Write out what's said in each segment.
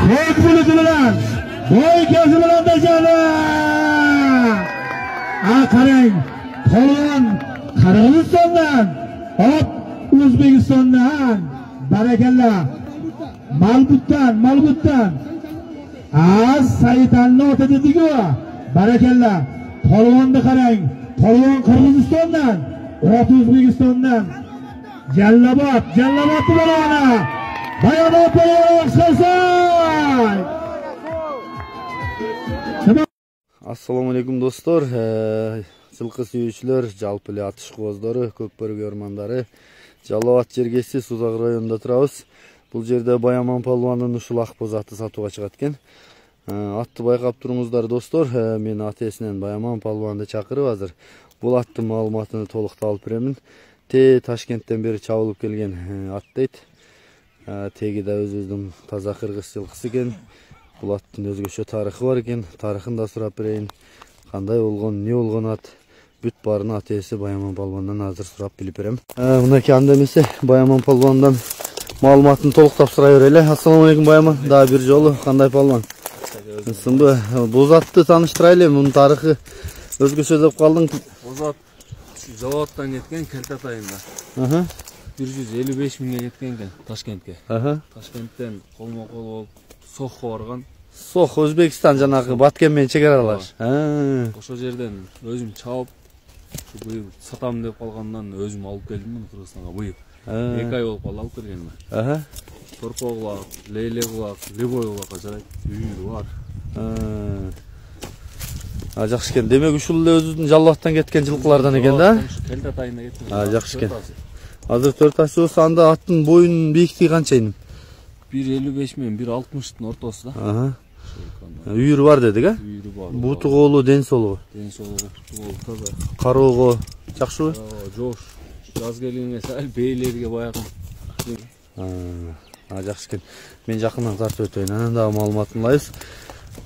Ko'k buluti bilan, boy ko'zi bilan tashadi. Qarang, polvon Qirg'izistondan, hop O'zbekistondan, barakalla. Malbutdan. Sayitali ota dediku, barakalla. Polvonni qarang, polvon Qirg'izistondan, ot O'zbekistondan. Jallabot polvoni. Bayanot polvon chiqarsin. Assalomu alaykum do'stlar. Жылқы сүйүүчүлөр, жалпы эле атыш кооздору, көкбөрүк ормандары, Жалал Ат Жергеси Сузак районунда турабыз. Бул жерде Баяман палуандын ушул ак боз аты сатууга чыгат экен. Атты байкап туруңуздар достор. Мен атесинен Баяман палуанды чакырып азыр бул аттын маалыматыны толуктап алып беремин. Ташкенттен бери чабылып келген ат дейт. Теги да өзүбүздүн таза кыргыз жылкысы экен. Бул аттын өзгөчө тарыхы бар экен. Тарыхын да сурап берейин. Кандай болгон, эмне болгон ат? Бүт барын атеси Баяман палуандан азыр сурап билип берем. Мынакей анда эмесе Баяман палуандан маалыматын толуктап сурай берели. Ассаламу алейкум Баяман. Дагы бир жолу кандай палуан? Сынбы, бул затты тааныштырайлы. Мунун тарыхы өзгөчө деп калдың. Бул зат Жалалаттан кеткен Келтат айында. 155 миңге кеткен экен Ташкентке. Ташкенттен колмо-кол болуп Сохко барган. Сох, Өзбекстан жанагы Баткен менен чек аралаш. Ошол жерден өзүм чабып, быйыл сатам деп калгандан өзүм алып келдим Кыргызстанга быйыл. 2 ай болуп алып келгенмин. Торпо кулак, лейле кулак, любой кулакка жарайт. Үйүрү бар. Жакшы экен. Демек ушул эле өзүнүн Жалалаттан кеткен жылкылардан экен да? Келтат айында кеткен. Жакшы экен. Азыр 4 аш болсо анда аттын боюнун бийиктиги канча эми? 1.55 менен 1.60'тын ортосунда. Үйүрү бар дедик, а? Үйүрү бар. Буту колу, ден соолугу. Ден соолугу, буту колу таза. Кароого жакшыбы? Жош. Жаз келгенге сал бейлерге баягы. Жакшы экен. Мен жакындан тартып өтөйүн. Анан дагы маалыматын алайбыз.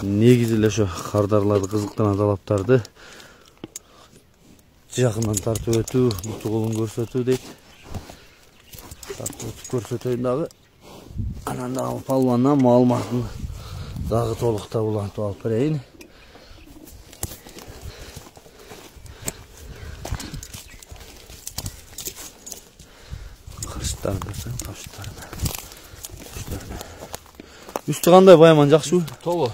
Негизи эле ошо кардарларды, кызыктырган талаптарды жакындан тартып өтүү, буту колун көрсөтүү дейт. Тартып өтүп көрсөтөйүн дагы. Анан дагы палуандан маалыматын дагы толуктап улантып алып берейин. Кырыштарын көрсөң, таштарын. Үстү кандай Баяман, жакшыбы? Толу.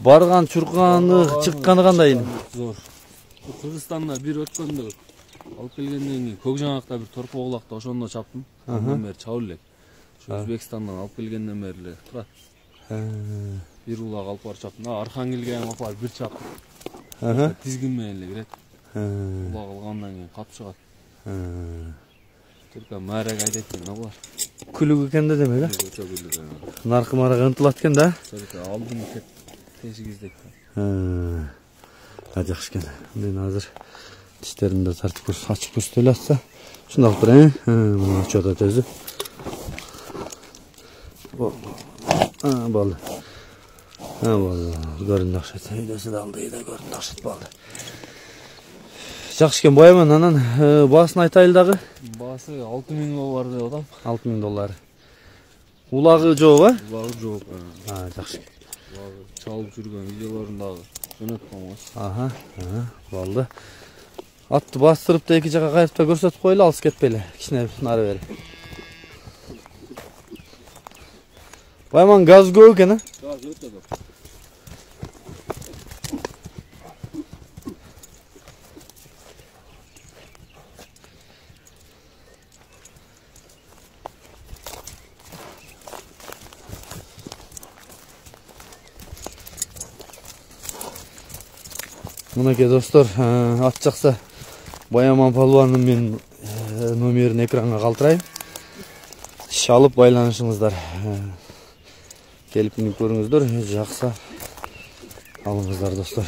Барган, чурканы, чыкканы кандай? Зор. Кыргызстанда бир өткөндө алып келгенден кийин Көкжаңакта бир торпо кулакта ошондо чаптым. Андан бери чабып элек. Өзбекстандан алып келгенден бери эле турат. Бир улак алып барып чаптым. Архангелге алып барып бир чаптым. Тизгин менен эле кирет. Улак алгандан кийин катып чыгат. Түркө маарага айдайт экен да булар. Күлүк экен да демек, Өчө күлүк. Наркы марага ынтылат экен да? Түркө алдын кеп тешик издейт. Жакшы экен. Мен азыр тиштеримди тартып ачып көрсөтө элатса, ушуну алып берейин. Муну ачып атат өзү. Болду. Болду. Көрүндү акшат. Үйдөсү да алды, да көрүндү акшат болду. Жакшы экен Баяман, анан баасын айтайлы дагы. Баасы 6000 доллар деп атам. 6000 доллар. Улагы жок, а? Улагы жок. Жакшы экен. Улагы чалып жүргөн видеолорун дагы жөнөткөнбүз. Болду. Атты бастырып да эки жака кайрып да көрсөтүп коелу, алыс кетпейли. Кичине нары бери. Баяман, газ көп экен, а? Газ өтө көп. Мынакей достор, ат жакса Баяман палуанын мен номерин экранга калтырайм. Алып байланышыңыздар. Келип минип көрүңүздөр, жакса алыңыздар достор.